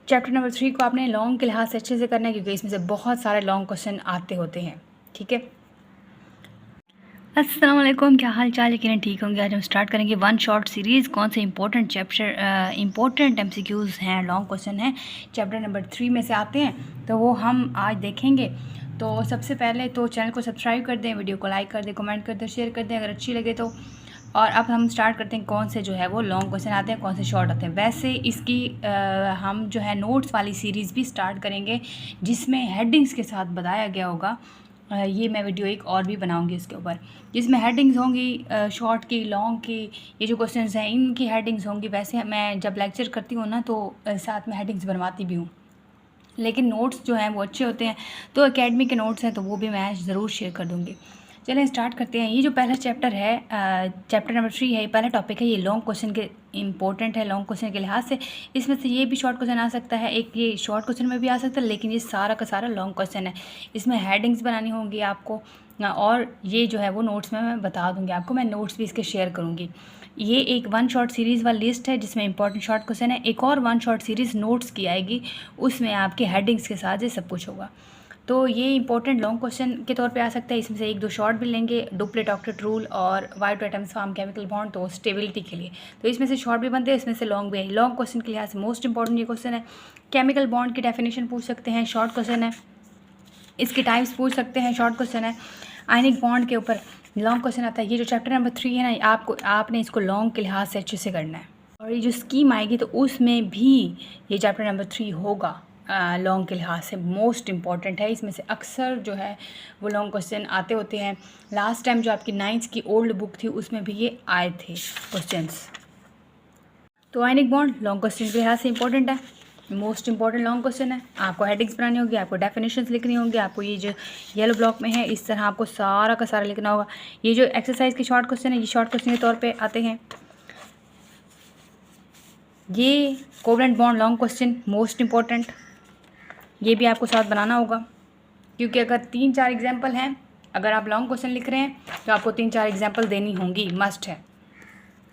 Chapter number 3 को आपने long के लिहाज से अच्छे से करना है, क्योंकि इसमें से बहुत सारे लॉन्ग क्वेश्चन आते होते हैं। ठीक है, अस्सलाम वालेकुम, क्या हाल चाल? यकीन ठीक होंगे। आज हम स्टार्ट करेंगे वन शॉर्ट सीरीज़। कौन से इंपॉर्टेंट चैप्टर इंपॉर्टेंट एमसीक्यूज़ हैं, लॉन्ग क्वेश्चन हैं, चैप्टर नंबर 3 में से आते हैं, तो वो हम आज देखेंगे। तो सबसे पहले तो चैनल को सब्सक्राइब कर दें, वीडियो को लाइक कर दें, कमेंट कर दें, शेयर कर दें अगर अच्छी लगे तो। और अब हम स्टार्ट करते हैं कौन से जो है वो लॉन्ग क्वेश्चन आते हैं, कौन से शॉर्ट आते हैं। वैसे इसकी हम जो है नोट्स वाली सीरीज़ भी स्टार्ट करेंगे, जिसमें हेडिंग्स के साथ बताया गया होगा। ये मैं वीडियो एक और भी बनाऊंगी इसके ऊपर, जिसमें हेडिंग्स होंगी शॉर्ट की, लॉन्ग की। ये जो क्वेश्चंस हैं इनकी हेडिंग्स होंगी। वैसे मैं जब लेक्चर करती हूँ ना, तो साथ में हेडिंग्स बनवाती भी हूँ, लेकिन नोट्स जो हैं वो अच्छे होते हैं। तो एकेडमी के नोट्स हैं तो वो भी मैं ज़रूर शेयर कर दूँगी। चलें स्टार्ट करते हैं। ये जो पहला चैप्टर है, चैप्टर नंबर 3 है, ये पहला टॉपिक है। ये लॉन्ग क्वेश्चन के इंपॉर्टेंट है, लॉन्ग क्वेश्चन के लिहाज से। इसमें से ये भी शॉर्ट क्वेश्चन आ सकता है, एक ये शॉर्ट क्वेश्चन में भी आ सकता है, लेकिन ये सारा का सारा लॉन्ग क्वेश्चन है। इसमें हेडिंग्स बनानी होंगी आपको, और ये जो है वो नोट्स में मैं बता दूँगी आपको। मैं नोट्स भी इसके शेयर करूँगी। ये एक वन शॉर्ट सीरीज़ वाली लिस्ट है, जिसमें इंपॉर्टेंट शॉर्ट क्वेश्चन है। एक और वन शॉर्ट सीरीज़ नोट्स की आएगी, उसमें आपके हेडिंग्स के साथ ये सब कुछ होगा। तो ये इंपॉर्टेंट लॉन्ग क्वेश्चन के तौर पे आ सकता है। इसमें से एक दो शॉर्ट भी लेंगे, डुप्लेट ऑक्टेट रूल और why two atoms form chemical bond, तो स्टेबिलिटी के लिए। तो इसमें से शॉर्ट भी बनते हैं, इसमें से लॉन्ग भी है। लॉन्ग क्वेश्चन के लिहाज से मोस्ट इंपॉर्टेंट ये क्वेश्चन है। केमिकल बॉन्ड की डेफिनेशन पूछ सकते हैं, शॉर्ट क्वेश्चन है। इसके टाइप्स पूछ सकते हैं, शॉर्ट क्वेश्चन है। आयनिक बॉन्ड के ऊपर लॉन्ग क्वेश्चन आता है। ये जो चैप्टर नंबर 3 है ना, आपने इसको लॉन्ग के लिहाज से अच्छे से करना है। और ये जो स्कीम आएगी तो उसमें भी ये चैप्टर नंबर 3 होगा, लॉन्ग के लिहाज से मोस्ट इम्पॉर्टेंट है। इसमें से अक्सर जो है वो लॉन्ग क्वेश्चन आते होते हैं। लास्ट टाइम जो आपकी 9th की ओल्ड बुक थी उसमें भी ये आए थे क्वेश्चंस। तो आयनिक बॉन्ड लॉन्ग क्वेश्चन के लिहाज से इंपॉर्टेंट है, मोस्ट इंपॉर्टेंट लॉन्ग क्वेश्चन है। आपको हेडिंग्स बनानी होगी, आपको डेफिनेशंस लिखनी होंगी, आपको ये जो येलो ब्लॉक में है इस तरह आपको सारा का सारा लिखना होगा। ये जो एक्सरसाइज के शॉर्ट क्वेश्चन है, ये शॉर्ट क्वेश्चन के तौर पे आते हैं। ये covalent bond long question most important, ये भी आपको साथ बनाना होगा, क्योंकि अगर 3-4 एग्जाम्पल हैं, अगर आप लॉन्ग क्वेश्चन लिख रहे हैं तो आपको 3-4 एग्जाम्पल देनी होंगी, मस्ट है।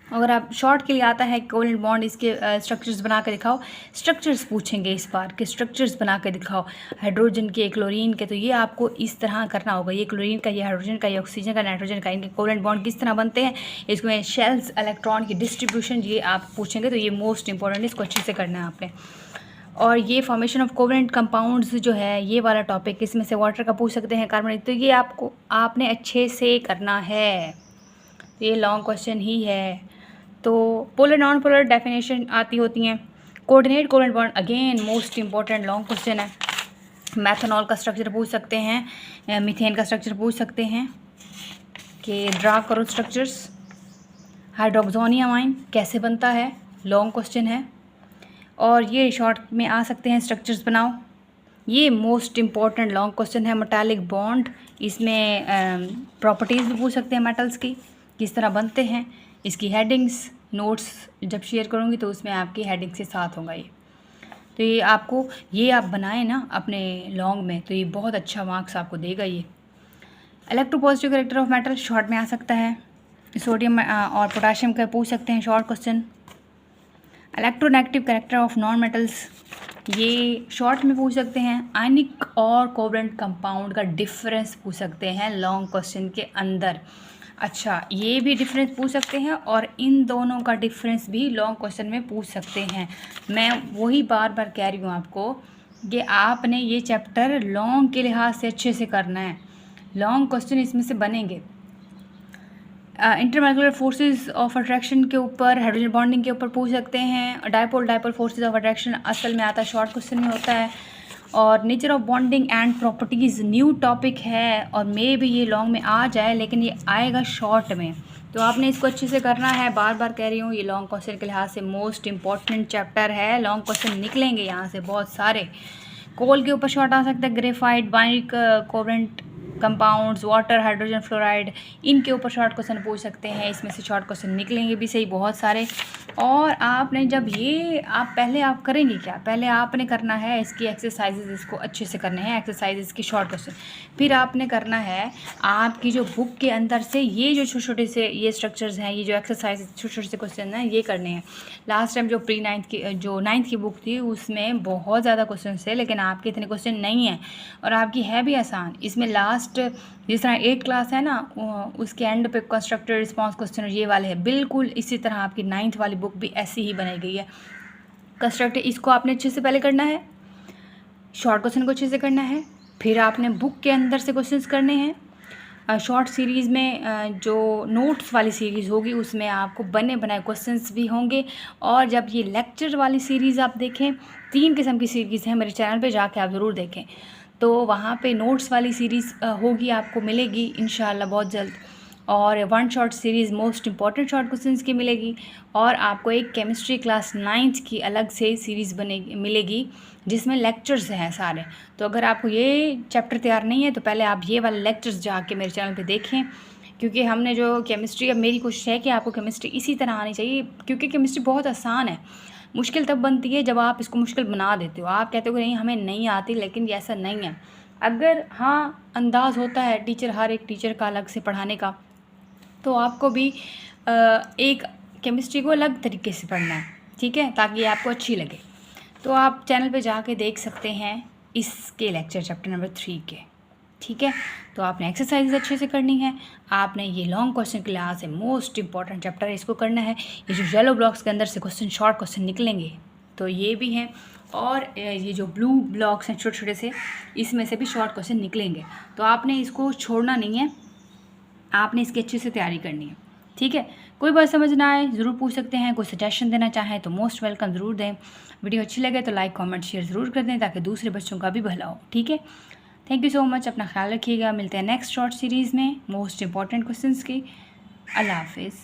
अगर आप शॉर्ट के लिए आता है कोवलेंट बॉन्ड, इसके स्ट्रक्चर्स बना के दिखाओ। स्ट्रक्चर्स पूछेंगे इस बार कि स्ट्रक्चर्स बना के दिखाओ हाइड्रोजन के, क्लोरीन के। तो ये आपको इस तरह करना होगा, ये क्लोरीन का, ये हाइड्रोजन का, ये ऑक्सीजन का, नाइट्रोजन का, इनके कोवलेंट बॉन्ड किस तरह बनते हैं, इसमें शेल्स, इलेक्ट्रॉन की डिस्ट्रीब्यूशन, ये आप पूछेंगे। तो ये मोस्ट इंपॉर्टेंट है, इसको अच्छे से करना है आपने। और ये फॉर्मेशन ऑफ कोवलेंट कंपाउंड्स जो है, ये वाला टॉपिक, इसमें से वाटर का पूछ सकते हैं, कार्बन। तो ये आपने अच्छे से करना है, तो ये लॉन्ग क्वेश्चन ही है। तो पोलर नॉन पोलर डेफिनेशन आती होती हैं। Coordinate covalent bond again most important long question है। मैथनॉल का स्ट्रक्चर पूछ सकते हैं, मीथेन का स्ट्रक्चर पूछ सकते हैं कि ड्रा करो स्ट्रक्चर्स। हाइड्रोक्सोनियम आयन कैसे बनता है, लॉन्ग क्वेश्चन है। और ये शॉर्ट में आ सकते हैं, स्ट्रक्चर्स बनाओ, ये मोस्ट इंपॉर्टेंट लॉन्ग क्वेश्चन है। मेटालिक बॉन्ड, इसमें प्रॉपर्टीज़ भी पूछ सकते हैं मेटल्स की, किस तरह बनते हैं। इसकी हेडिंग्स नोट्स जब शेयर करूँगी तो उसमें आपकी हेडिंग्स के साथ होगा ये। तो ये आप बनाएं ना अपने लॉन्ग में, तो ये बहुत अच्छा मार्क्स आपको देगा ये। Electropositive character of metal short में आ सकता है। सोडियम और पोटाशियम का पूछ सकते हैं short question. Electronegative character of non metals, ये शॉर्ट में पूछ सकते हैं। आयनिक और कोवलेंट कंपाउंड का डिफरेंस पूछ सकते हैं लॉन्ग क्वेश्चन के अंदर। अच्छा, ये भी डिफरेंस पूछ सकते हैं, और इन दोनों का डिफरेंस भी लॉन्ग क्वेश्चन में पूछ सकते हैं। मैं वही बार बार कह रही हूँ आपको कि आपने ये चैप्टर लॉन्ग के लिहाज से अच्छे से करना है। लॉन्ग क्वेश्चन इसमें से बनेंगे। इंटरमॉलिक्यूलर फोर्सेस ऑफ अट्रैक्शन के ऊपर, हाइड्रोजन बॉन्डिंग के ऊपर पूछ सकते हैं। डायपोल फोर्सेस ऑफ अट्रैक्शन असल में आता है, शॉर्ट क्वेश्चन में होता है। और nature of bonding and properties new topic है, और मे भी ये लॉन्ग में आ जाए, लेकिन ये आएगा शॉर्ट में। तो आपने इसको अच्छे से करना है, बार बार कह रही हूँ। ये लॉन्ग क्वेश्चन के लिहाज से मोस्ट इंपॉर्टेंट चैप्टर है। लॉन्ग क्वेश्चन निकलेंगे यहाँ से बहुत सारे। कोल के ऊपर शॉर्ट आ सकता है, graphite, bionic covalent compounds, water, hydrogen fluoride, इनके ऊपर शॉर्ट क्वेश्चन पूछ सकते हैं। इसमें से शॉर्ट क्वेश्चन निकलेंगे भी सही बहुत सारे। और आपने जब ये आप करेंगे क्या, पहले आपने करना है इसकी एक्सरसाइजेज, इसको अच्छे से करने हैं एक्सरसाइजेज की शॉर्ट क्वेश्चन। फिर आपने करना है आपकी जो बुक के अंदर से ये जो छोटे छोटे से ये स्ट्रक्चर्स हैं, ये जो एक्सरसाइज छोटे छोटे से क्वेश्चन हैं, ये करने हैं। लास्ट टाइम जो प्री 9th की जो 9th की बुक थी उसमें बहुत ज़्यादा क्वेश्चन थे, लेकिन आपके इतने क्वेश्चन नहीं हैं और आपकी है भी आसान। इसमें लास्ट जिस तरह 8 क्लास है ना, उसके एंड पे कंस्ट्रक्टेड रिस्पॉन्स क्वेश्चन ये वाले हैं, बिल्कुल इसी तरह आपकी 9th वाली बुक भी ऐसी ही बनाई गई है। कंस्ट्रक्टेड इसको आपने अच्छे से पहले करना है, शॉर्ट क्वेश्चन को अच्छे से करना है, फिर आपने बुक के अंदर से क्वेश्चंस करने हैं। शॉर्ट सीरीज़ में जो नोट्स वाली सीरीज़ होगी उसमें आपको बने बनाए क्वेश्चंस भी होंगे। और जब ये लेक्चर वाली सीरीज़ आप देखें, 3 किस्म की सीरीज़ है, मेरे चैनल पे जाके आप ज़रूर देखें, तो वहाँ पे नोट्स वाली सीरीज़ होगी, आपको मिलेगी इंशाल्लाह बहुत जल्द। और 1 short series most important short questions की मिलेगी। और आपको एक केमिस्ट्री क्लास 9th की अलग से सीरीज़ मिलेगी जिसमें लेक्चर्स हैं सारे। तो अगर आपको ये चैप्टर तैयार नहीं है तो पहले आप ये वाले लेक्चर्स जाके मेरे चैनल पे देखें, क्योंकि हमने जो केमिस्ट्री, अब मेरी कोशिश है कि आपको केमिस्ट्री इसी तरह आनी चाहिए, क्योंकि केमिस्ट्री बहुत आसान है। मुश्किल तब बनती है जब आप इसको मुश्किल बना देते हो, आप कहते हो कि नहीं हमें नहीं आती, लेकिन ये ऐसा नहीं है। अगर हाँ अंदाज़ होता है टीचर, हर एक टीचर का अलग से पढ़ाने का, तो आपको भी एक केमिस्ट्री को अलग तरीके से पढ़ना है, ठीक है, ताकि ये आपको अच्छी लगे। तो आप चैनल पे जाके देख सकते हैं इसके लेक्चर चैप्टर नंबर 3 के, ठीक है। तो आपने एक्सरसाइज अच्छे से करनी है, आपने ये लॉन्ग क्वेश्चन के लिहाज से मोस्ट इंपॉर्टेंट चैप्टर है, इसको करना है। ये जो येलो ब्लॉक्स के अंदर से क्वेश्चन, शॉर्ट क्वेश्चन निकलेंगे तो ये भी हैं, और ये जो ब्लू ब्लॉक्स हैं छोटे छोटे से, इसमें से भी शॉर्ट क्वेश्चन निकलेंगे। तो आपने इसको छोड़ना नहीं है, आपने इसकी अच्छे से तैयारी करनी है, ठीक है। कोई बात समझ ना आए ज़रूर पूछ सकते हैं, कोई सजेशन देना चाहें तो मोस्ट वेलकम ज़रूर दें। वीडियो अच्छी लगे तो लाइक कमेंट शेयर ज़रूर कर दें ताकि दूसरे बच्चों का भी भला हो, ठीक है। थैंक यू सो मच, अपना ख्याल रखिएगा, मिलते हैं नेक्स्ट शॉर्ट सीरीज़ में मोस्ट इंपॉर्टेंट क्वेश्चंस की। अल्लाह हाफिज़।